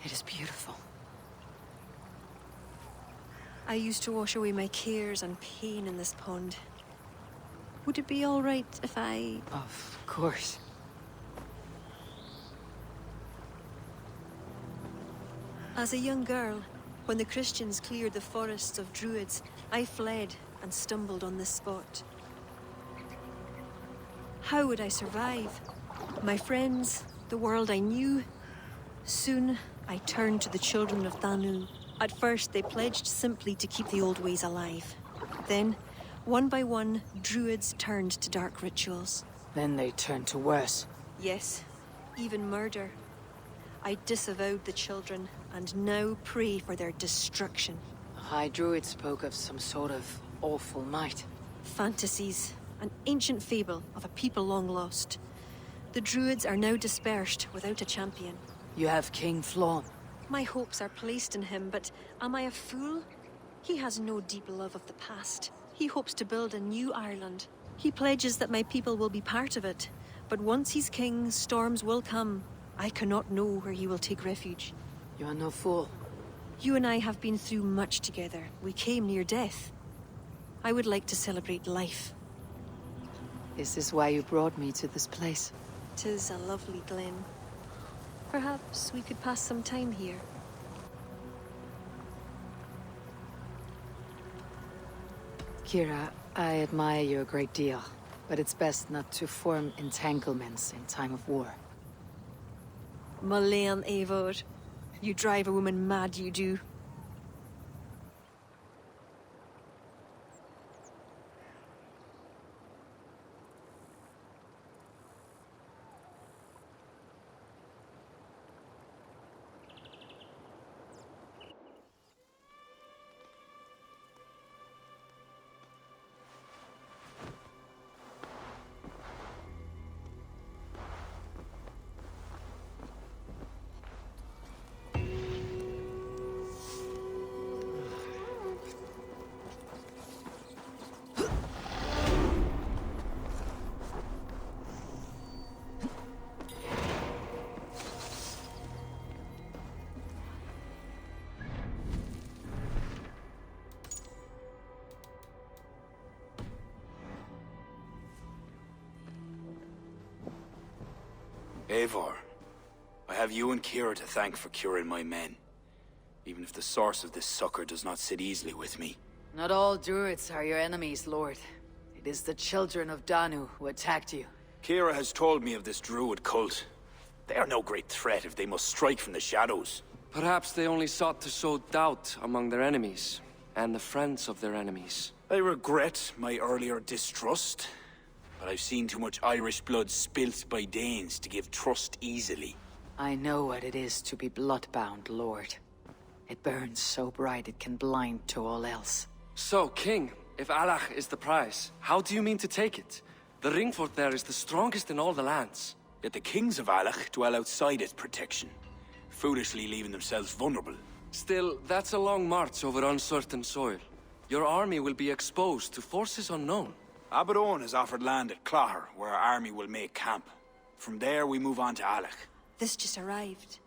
It is beautiful. I used to wash away my cares and pain in this pond. Would it be all right if I... Of course. As a young girl, when the Christians cleared the forests of Druids, I fled and stumbled on this spot. How would I survive? My friends, the world I knew. Soon, I turned to the children of Danu. At first, they pledged simply to keep the old ways alive. Then, one by one, Druids turned to dark rituals. Then they turned to worse. Yes, even murder. I disavowed the children, and now pray for their destruction. The High Druid spoke of some sort of awful might. Fantasies, an ancient fable of a people long lost. The Druids are now dispersed without a champion. You have King Flawn. My hopes are placed in him, but am I a fool? He has no deep love of the past. He hopes to build a new Ireland. He pledges that my people will be part of it. But once he's king, storms will come. I cannot know where he will take refuge. You are no fool. You and I have been through much together. We came near death. I would like to celebrate life. Is this why you brought me to this place? 'Tis a lovely glen. Perhaps we could pass some time here. Kira, I admire you a great deal, but it's best not to form entanglements in time of war. Mullane Eivor. You drive a woman mad, you do. Eivor, I have you and Kira to thank for curing my men. Even if the source of this succor does not sit easily with me. Not all Druids are your enemies, Lord. It is the children of Danu who attacked you. Kira has told me of this Druid cult. They are no great threat if they must strike from the shadows. Perhaps they only sought to sow doubt among their enemies, and the friends of their enemies. I regret my earlier distrust, but I've seen too much Irish blood spilt by Danes to give trust easily. I know what it is to be bloodbound, Lord. It burns so bright it can blind to all else. So, King, if Alach is the prize, how do you mean to take it? The ring fort there is the strongest in all the lands. Yet the kings of Alach dwell outside its protection, foolishly leaving themselves vulnerable. Still, that's a long march over uncertain soil. Your army will be exposed to forces unknown. Abaddon has offered land at Clogher, where our army will make camp. From there, we move on to Alach. This just arrived.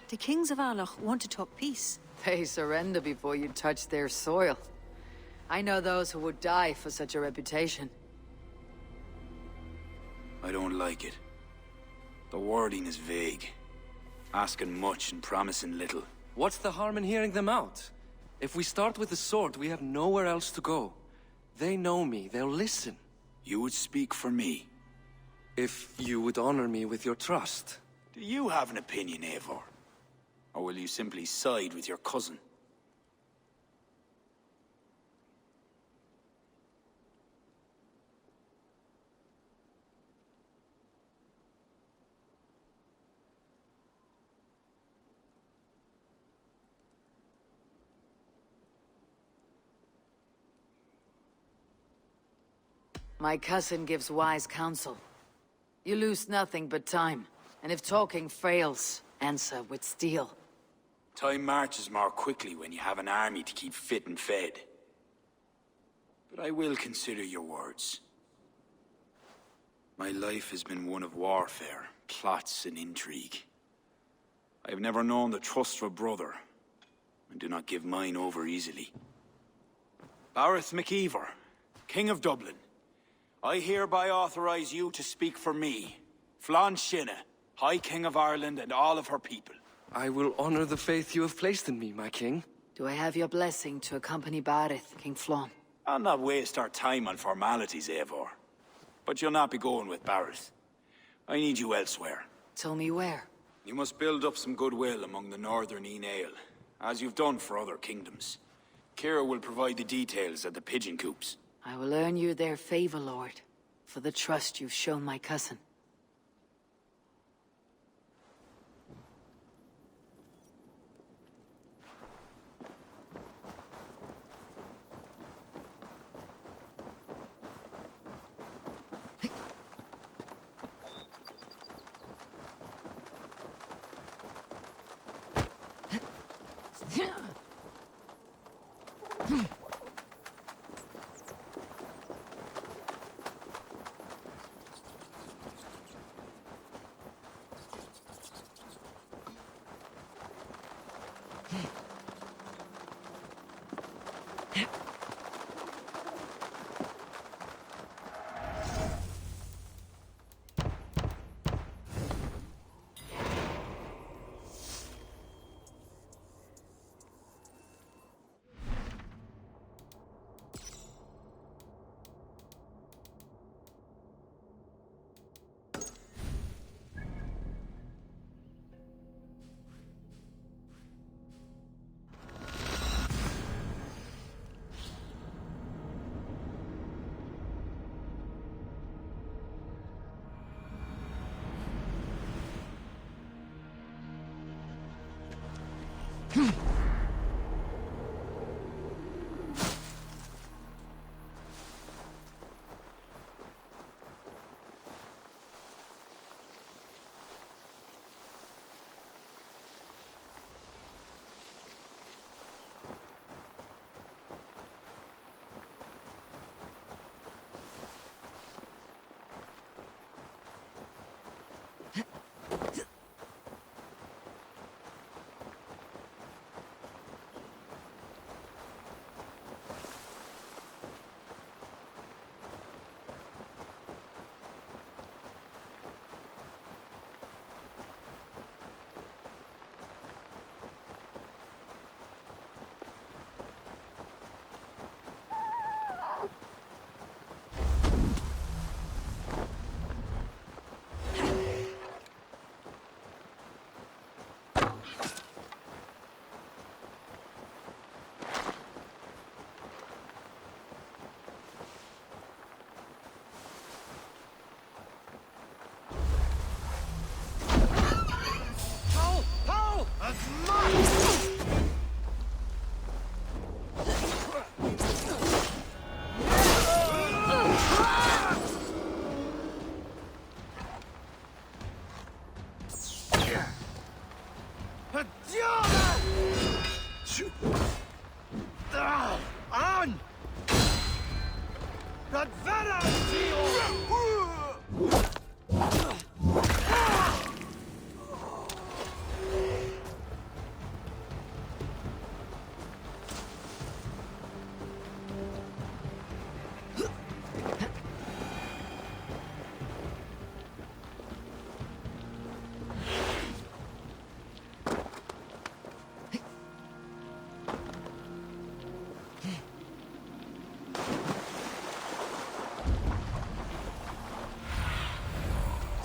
The kings of Alach want to talk peace. They surrender before you touch their soil. I know those who would die for such a reputation. I don't like it. The wording is vague. Asking much and promising little. What's the harm in hearing them out? If we start with the sword, we have nowhere else to go. They know me, they'll listen. You would speak for me. If you would honor me with your trust. Do you have an opinion, Eivor? Or will you simply side with your cousin? My cousin gives wise counsel. You lose nothing but time, and if talking fails, answer with steel. Time marches more quickly when you have an army to keep fit and fed. But I will consider your words. My life has been one of warfare, plots and intrigue. I have never known the trust of a brother, and do not give mine over easily. Bareth McEver, King of Dublin, I hereby authorize you to speak for me, Flann Shinna, High King of Ireland and all of her people. I will honor the faith you have placed in me, my king. Do I have your blessing to accompany Bareth, King Flann? I'll not waste our time on formalities, Eivor. But you'll not be going with Bareth. I need you elsewhere. Tell me where. You must build up some goodwill among the northern Aenale, as you've done for other kingdoms. Kira will provide the details at the pigeon coops. I will earn you their favor, Lord, for the trust you've shown my cousin.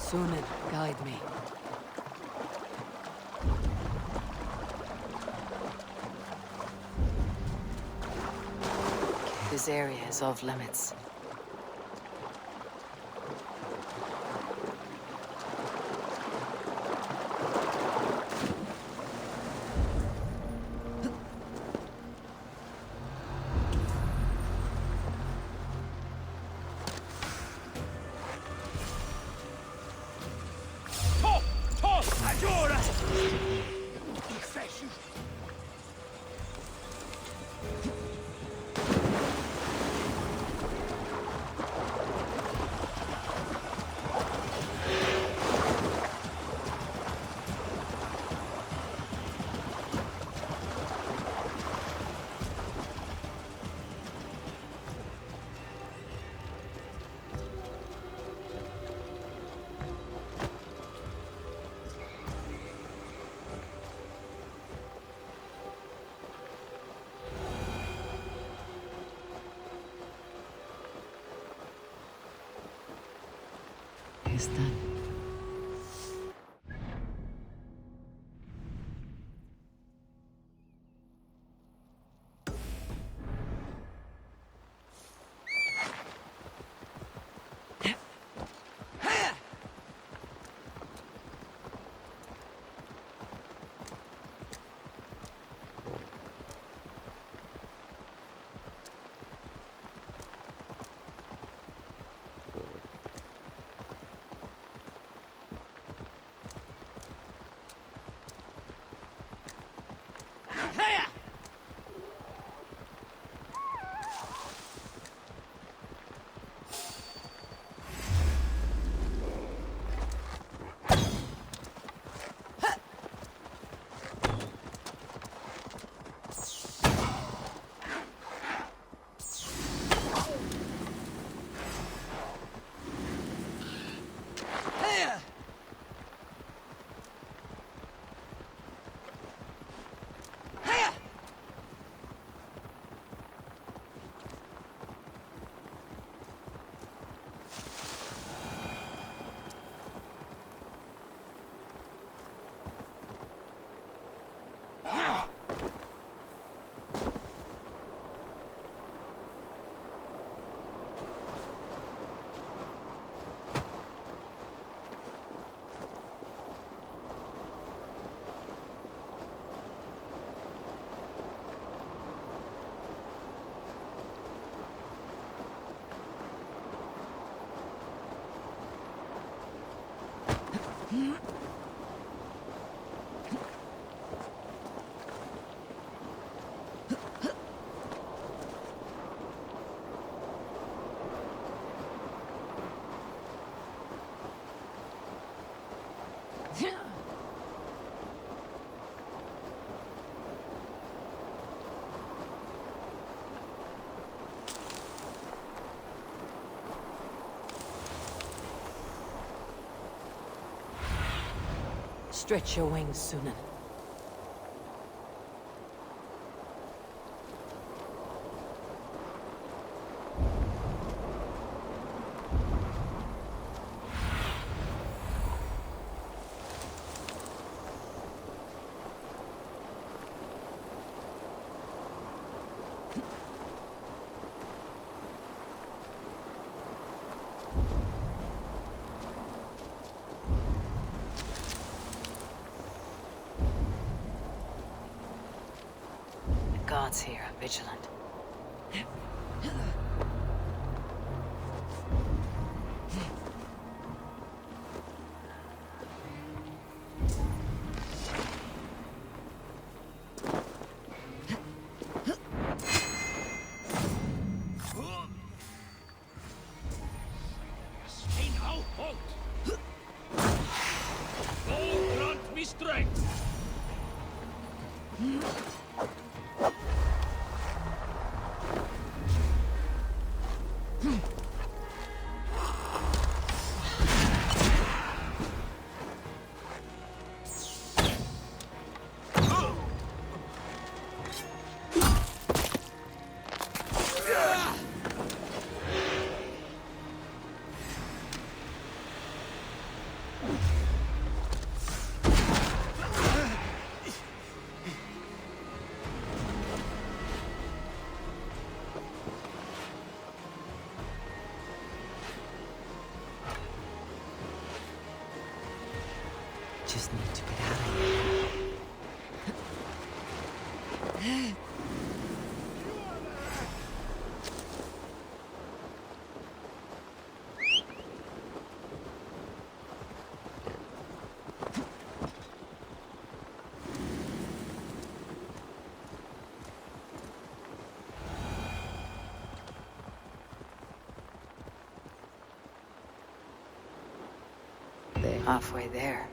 Sunan, guide me. This area is off limits. is done. Stretch your wings, Sunan. Gods here are vigilant. Grant me strength! Just need to get out of here. They're halfway there.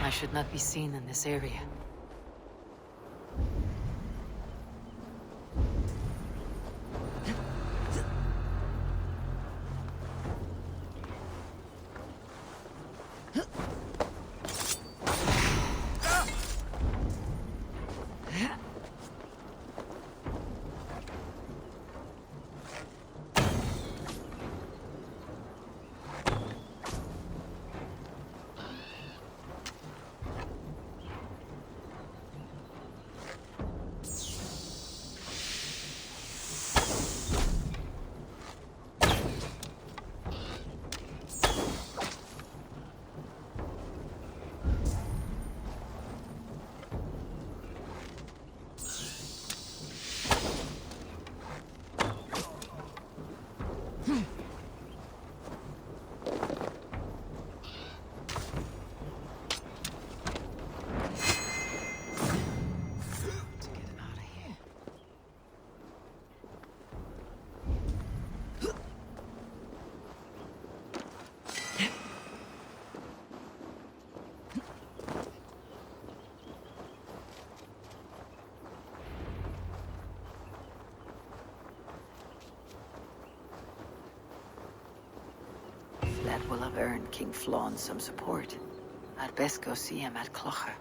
I should not be seen in this area. That will have earned King Flawn some support. I'd best go see him at Clocher.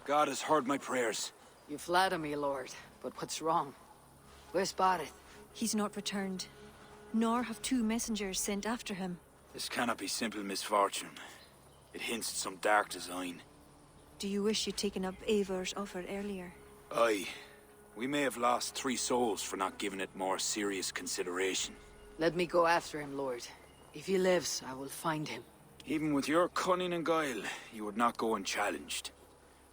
God has heard my prayers. You flatter me, Lord, but what's wrong? Where's Barith? He's not returned, nor have two messengers sent after him. This cannot be simple misfortune. It hints at some dark design. Do you wish you'd taken up Eivor's offer earlier? Aye. We may have lost 3 souls for not giving it more serious consideration. Let me go after him, Lord. If he lives, I will find him. Even with your cunning and guile, you would not go unchallenged.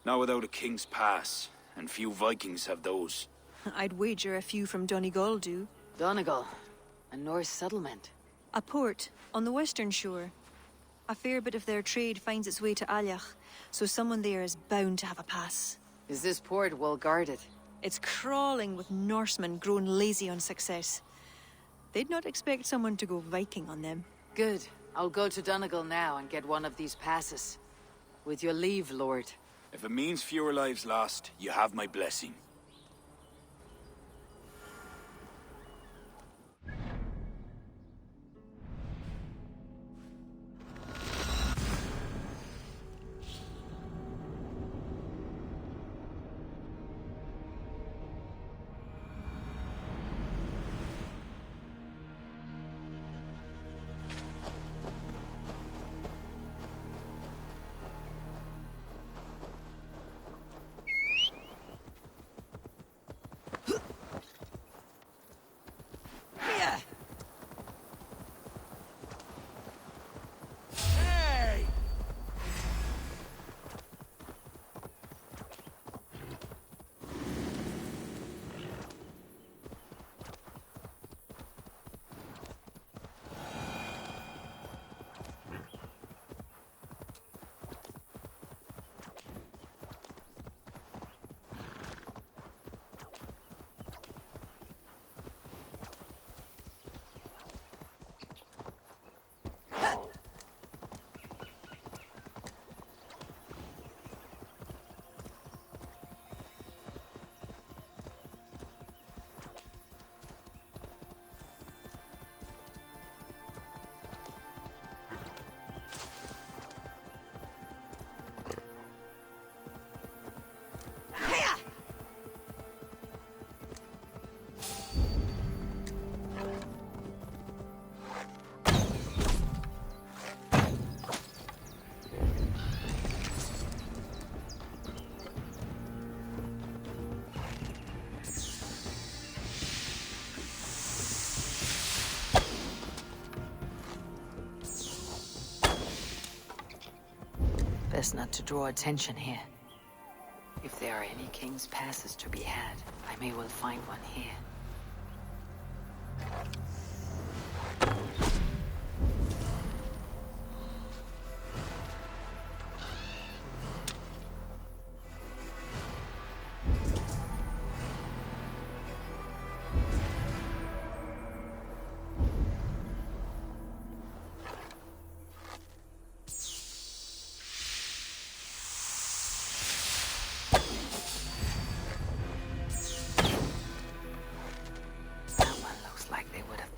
Not without a king's pass, and few Vikings have those. I'd wager a few from Donegal do. Donegal, a Norse settlement. A port on the western shore. A fair bit of their trade finds its way to Aljach, so someone there is bound to have a pass. Is this port well guarded? It's crawling with Norsemen grown lazy on success. They'd not expect someone to go Viking on them. Good. I'll go to Donegal now and get one of these passes. With your leave, Lord. If it means fewer lives lost, you have my blessing. best not to draw attention here. If there are any king's passes to be had, I may well find one here.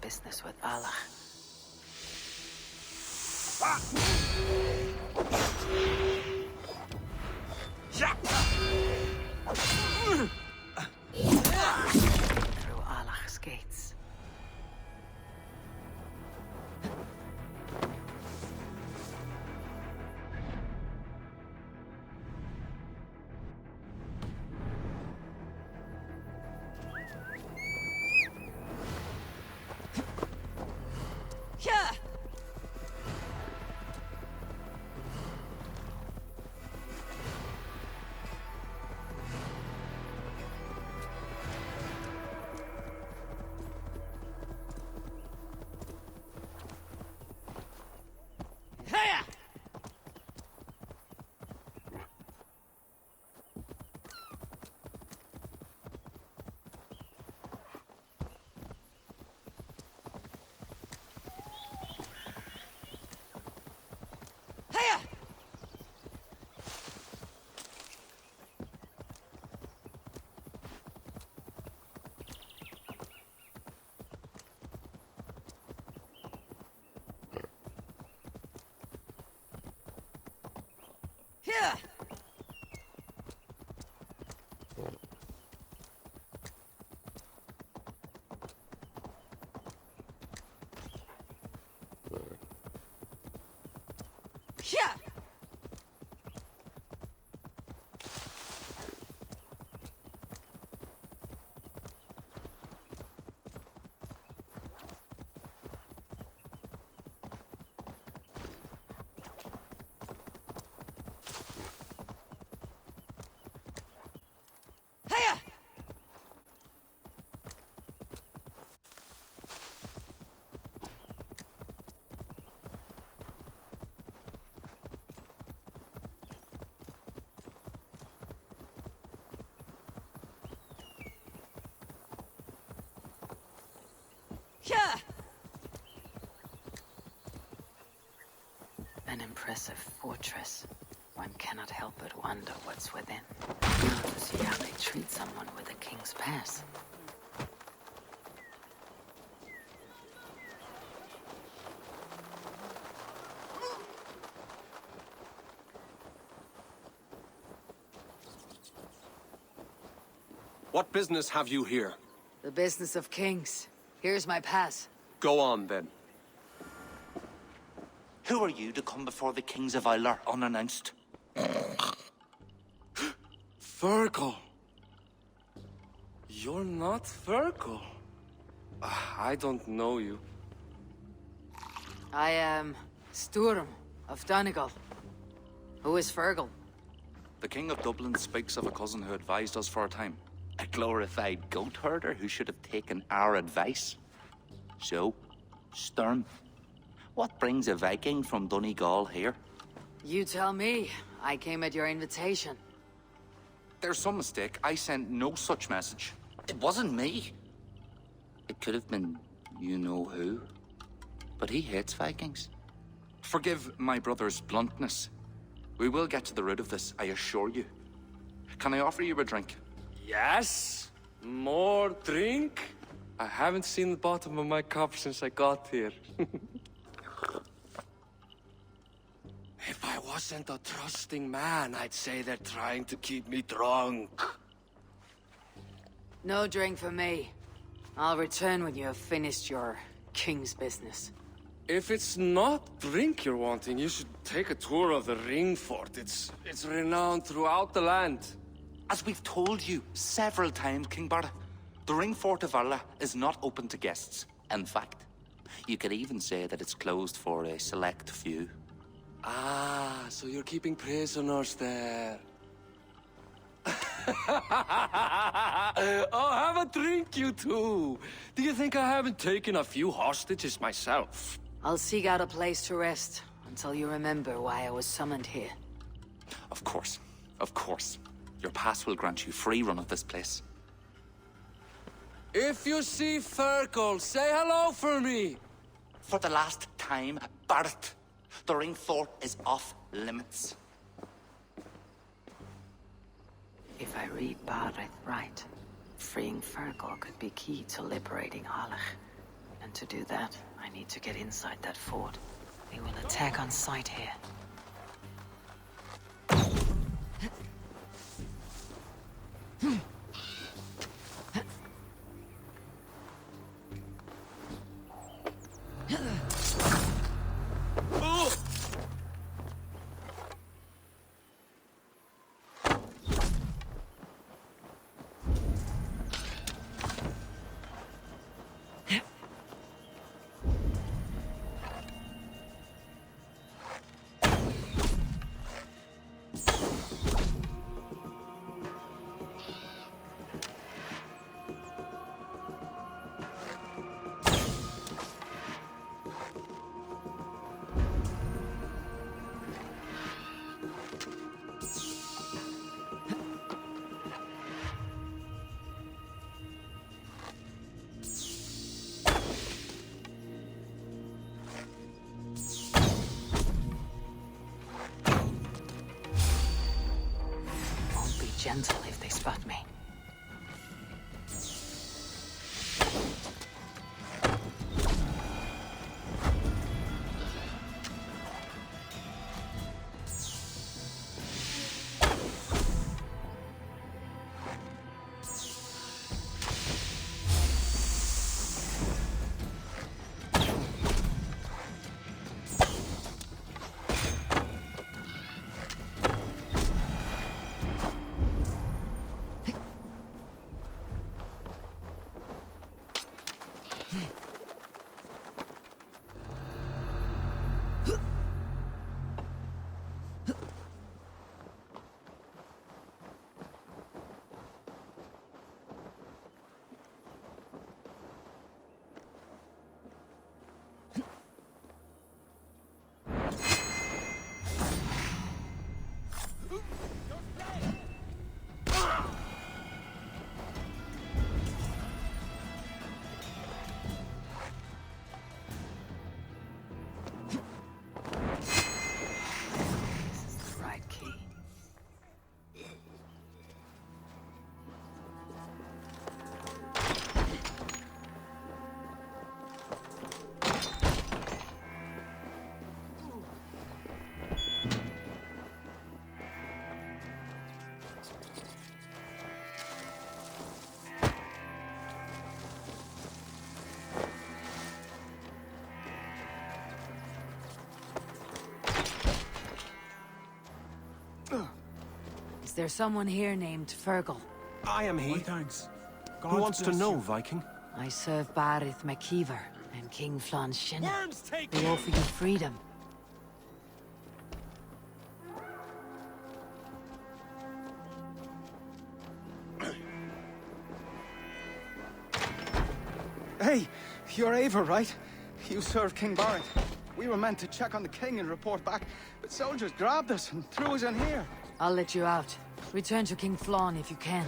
Business with Allah. Through Allah's gates. Here! Here! Yeah. An impressive fortress. One cannot help but wonder what's within. Now to see how they treat someone with a king's pass. What business have you here? The business of kings. Here's my pass. Go on, then. Who are you to come before the kings of Ilar unannounced? Virgil. You're not Virgil. I don't know you. I am Sturm of Donegal. Who is Fergal? The King of Dublin speaks of a cousin who advised us for a time. A glorified goat herder who should have taken our advice. So, Sturm, what brings a Viking from Donegal here? You tell me. I came at your invitation. There's some mistake. I sent no such message. It wasn't me. It could have been you-know-who. But he hates Vikings. Forgive my brother's bluntness. We will get to the root of this, I assure you. Can I offer you a drink? Yes? More drink? I haven't seen the bottom of my cup since I got here. If I wasn't a trusting man, I'd say they're trying to keep me drunk. No drink for me. I'll return when you have finished your king's business. If it's not drink you're wanting, you should take a tour of the ring fort. It's renowned throughout the land. As we've told you several times, King Barda, the ring fort of Arla is not open to guests. In fact, you could even say that it's closed for a select few. Ah, so you're keeping prisoners there. Oh, have a drink, you two. Do you think I haven't taken a few hostages myself? I'll seek out a place to rest until you remember why I was summoned here. Of course. Of course. Your pass will grant you free run of this place. If you see Fergal, say hello for me. For the last time, Barret, the ring fort is off limits. If I read Barret right, freeing Fergal could be key to liberating Harlech. And to do that, I need to get inside that fort. They will attack on sight here. Gentle if they spot me. Is there someone here named Fergal? I am he. My thanks. Who wants to bless know, you. Viking? I serve Barith McKeever and King Flann Shin. Worms take They offer you freedom. Hey, you're Ava, right? You served King Barret. We were meant to check on the king and report back, but soldiers grabbed us and threw us in here. I'll let you out. Return to King Flann if you can.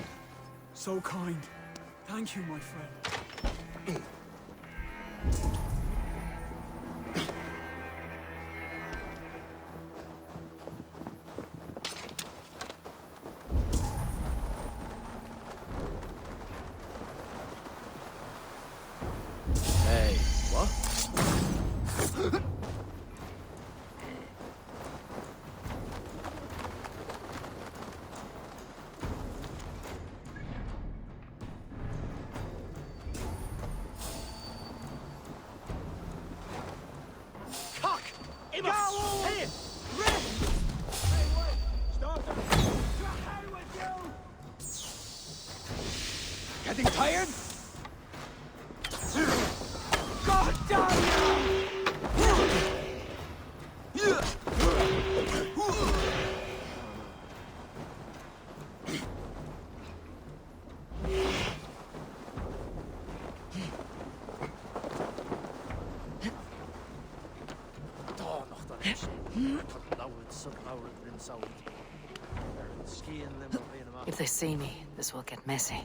So kind. Thank you, my friend. Hey, what? Cock! Amos! Hey! Stop them! To hell with you! Getting tired? God damn you! If they see me, this will get messy.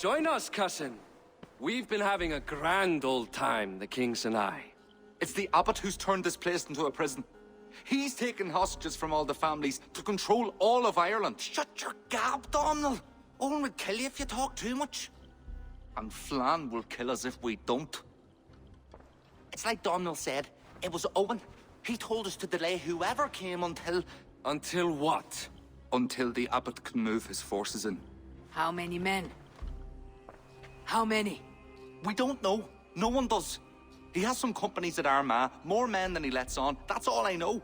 Join us, cousin. We've been having a grand old time, the kings and I. It's the abbot who's turned this place into a prison. He's taken hostages from all the families to control all of Ireland. Shut your gab, Domhnall. Owen would kill you if you talk too much. And Flann will kill us if we don't. It's like Domhnall said. It was Owen. He told us to delay whoever came until... Until what? Until the abbot can move his forces in. How many men? How many? We don't know. No one does. He has some companies at Armagh, more men than he lets on. That's all I know.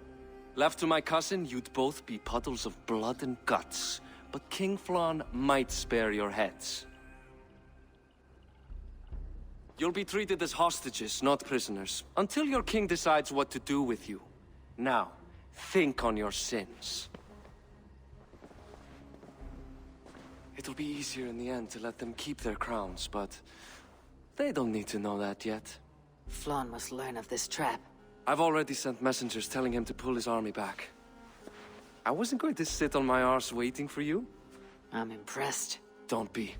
Left to my cousin, you'd both be puddles of blood and guts. But King Flann might spare your heads. You'll be treated as hostages, not prisoners, until your king decides what to do with you. Now, think on your sins. It'll be easier in the end to let them keep their crowns, but they don't need to know that yet. Flann must learn of this trap. I've already sent messengers telling him to pull his army back. I wasn't going to sit on my arse waiting for you. I'm impressed. Don't be.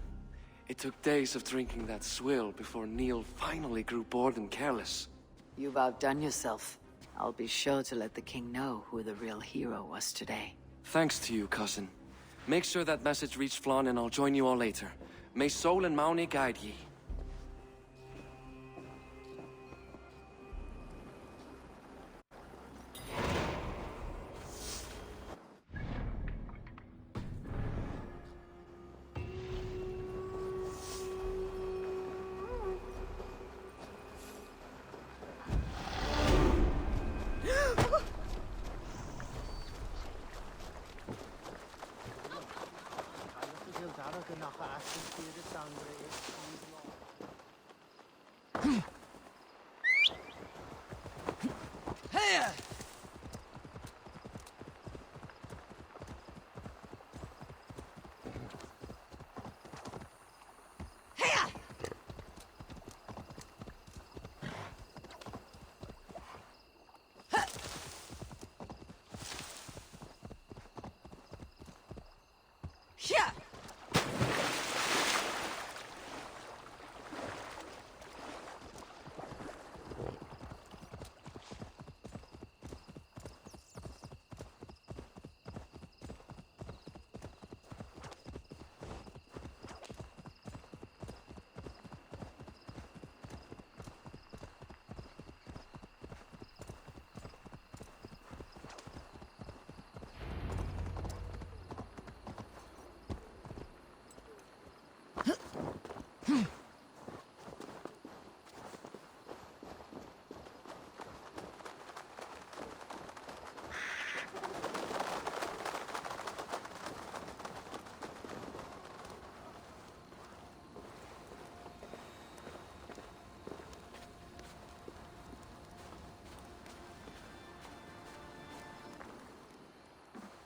It took days of drinking that swill before Neil finally grew bored and careless. You've outdone yourself. I'll be sure to let the king know who the real hero was today. Thanks to you, cousin. Make sure that message reached Flann and I'll join you all later. May Sol and Mauni guide ye. Yeah.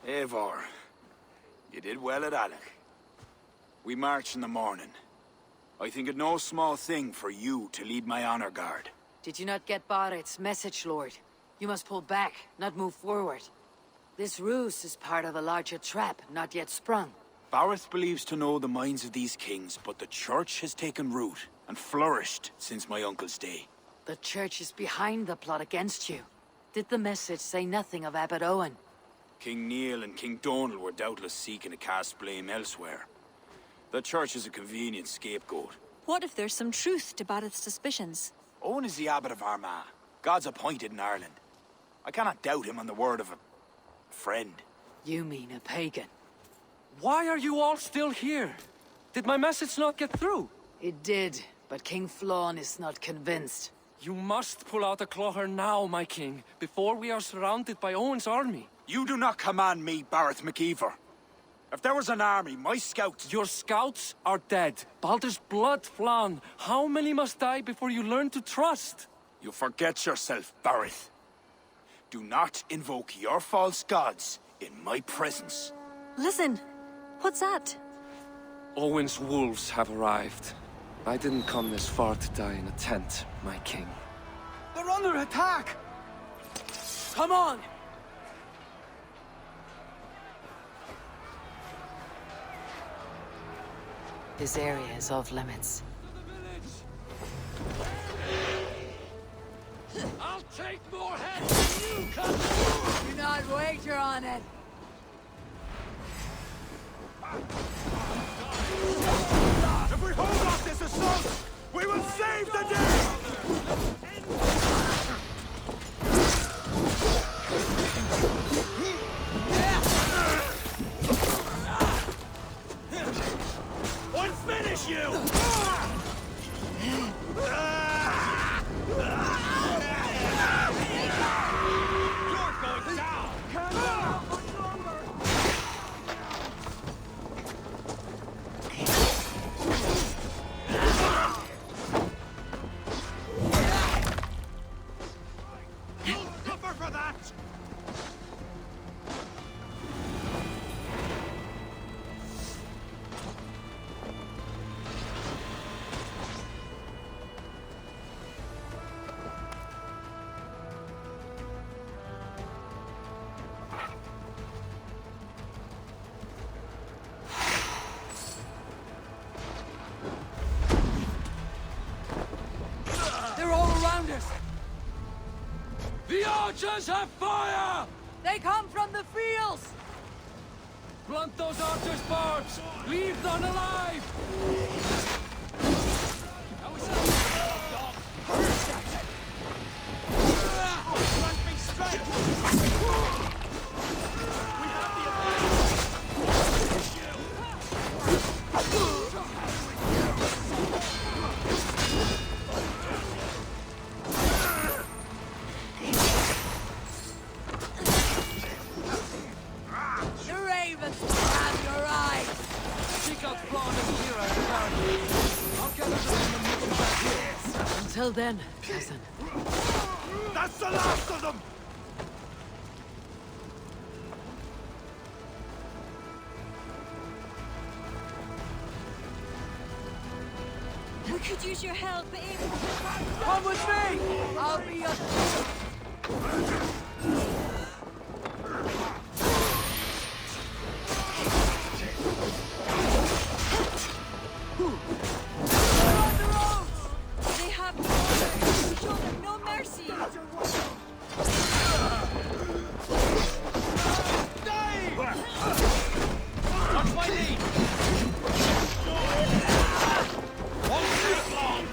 Eivor, you did well at Alec. We march in the morning. I think it no small thing for you to lead my honor guard. Did you not get Barrett's message, Lord? You must pull back, not move forward. This ruse is part of a larger trap, not yet sprung. Barrett believes to know the minds of these kings, but the Church has taken root and flourished since my uncle's day. The Church is behind the plot against you. Did the message say nothing of Abbot Owen? King Neil and King Donal were doubtless seeking to cast blame elsewhere. The Church is a convenient scapegoat. What if there's some truth to Barrett's suspicions? Owen is the Abbot of Armagh, God's appointed in Ireland. I cannot doubt him on the word of a friend. You mean a pagan? Why are you all still here? Did my message not get through? It did, but King Flann is not convinced. You must pull out a clawher now, my king, before we are surrounded by Owen's army. You do not command me, Barrett McEver. If there was an army, my scouts... Your scouts are dead. Baldur's blood, Flann. How many must die before you learn to trust? You forget yourself, Barrett. Do not invoke your false gods in my presence. Listen, what's that? Owen's wolves have arrived. I didn't come this far to die in a tent, my king. They're under attack! Come on! This area is off limits. I'll take more heads than you, cut! Do not wager on it! If we hold off this assault, we will save the day! Or finish you! You're going down! Cover for that! They're all around us! The archers have fire! They come from the fields! Blunt those archers' barbs! Leave none alive! The ravens have your eyes! Seek out Flann Until then, cousin. That's the last of them! We could use your help, Abel. Come with me! I'll be your... They have no honor. Show them no mercy. Watch my knee! Won't take long!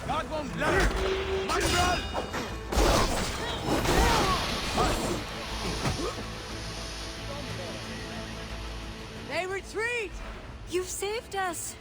God won't let it! Manuel! They retreat! You've saved us.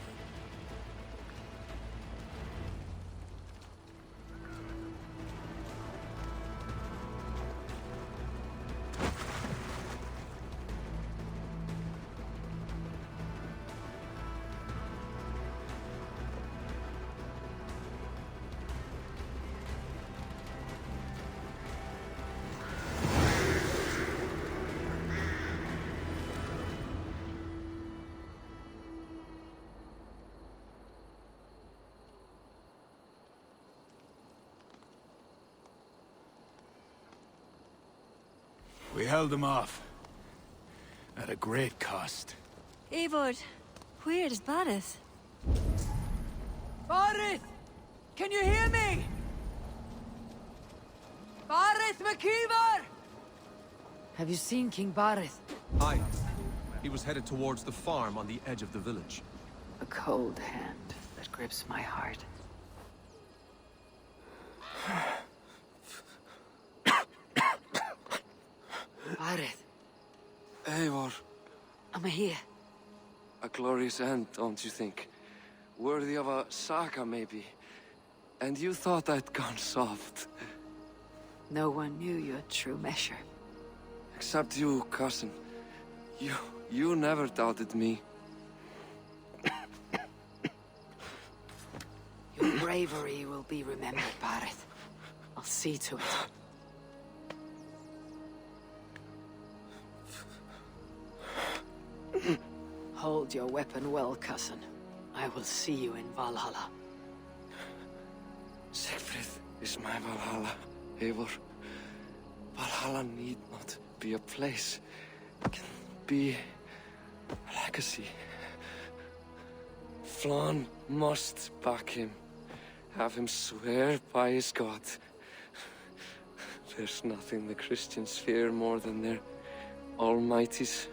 We held them off. At a great cost. Eivor, where is Barith? Barith! Can you hear me? Barith McKeever! Have you seen King Barith? Aye. He was headed towards the farm on the edge of the village. A cold hand that grips my heart. Barith, Eivor, am I here? a glorious end, don't you think? Worthy of a saga, maybe. And you thought I'd gone soft. No one knew your true measure. Except you, cousin. You never doubted me. Your bravery will be remembered, Barith. I'll see to it. Hold your weapon well, cousin. I will see you in Valhalla. Siegfried is my Valhalla, Eivor. Valhalla need not be a place. It can be a legacy. Flann must back him. Have him swear by his god. There's nothing the Christians fear more than their Almighty's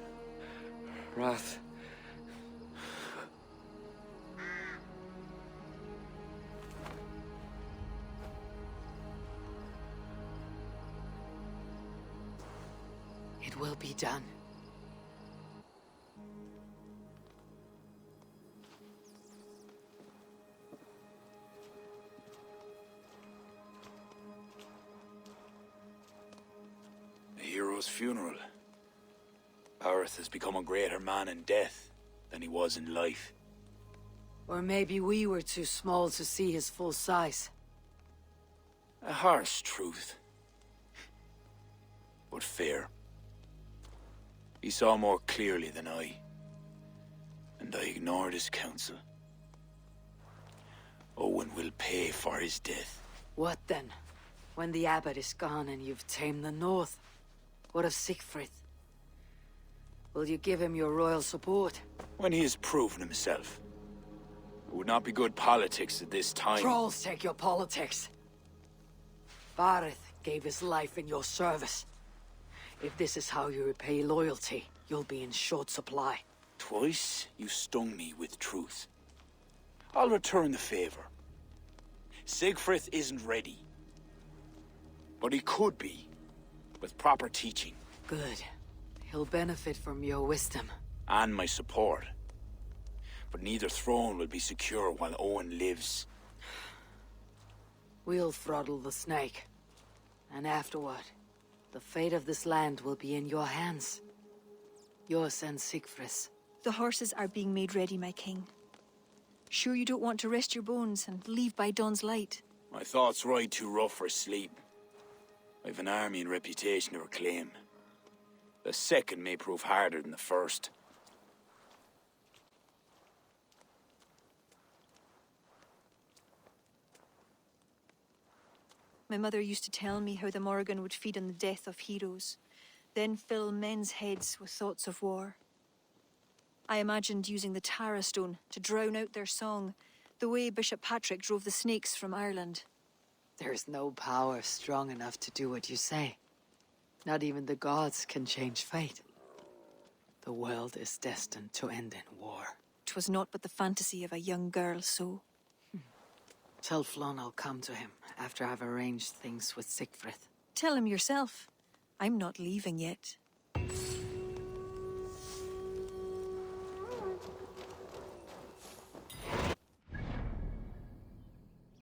wrath. It will be done. A hero's funeral. Barith has become a greater man in death than he was in life. Or maybe we were too small to see his full size. A harsh truth. But fair. He saw more clearly than I. And I ignored his counsel. Owen will pay for his death. What then? When the abbot is gone and you've tamed the north? What of Siegfried? Will you give him your royal support? When he has proven himself. It would not be good politics at this time. Trolls take your politics. Barith gave his life in your service. If this is how you repay loyalty, you'll be in short supply. Twice you stung me with truth. I'll return the favor. Siegfried isn't ready. But he could be, with proper teaching. Good. He'll benefit from your wisdom. And my support. But neither throne will be secure while Owen lives. We'll throttle the snake. And afterward, the fate of this land will be in your hands. Yours and Sigfri's. The horses are being made ready, my king. Sure you don't want to rest your bones and leave by dawn's light? My thoughts ride too rough for sleep. I've an army and reputation to reclaim. The second may prove harder than the first. My mother used to tell me how the Morrigan would feed on the death of heroes, then fill men's heads with thoughts of war. I imagined using the Tara Stone to drown out their song, the way Bishop Patrick drove the snakes from Ireland. There's no power strong enough to do what you say. Not even the gods can change fate. The world is destined to end in war. 'Twas not but the fantasy of a young girl, so... Tell Flon I'll come to him after I've arranged things with Sigfrid. Tell him yourself. I'm not leaving yet.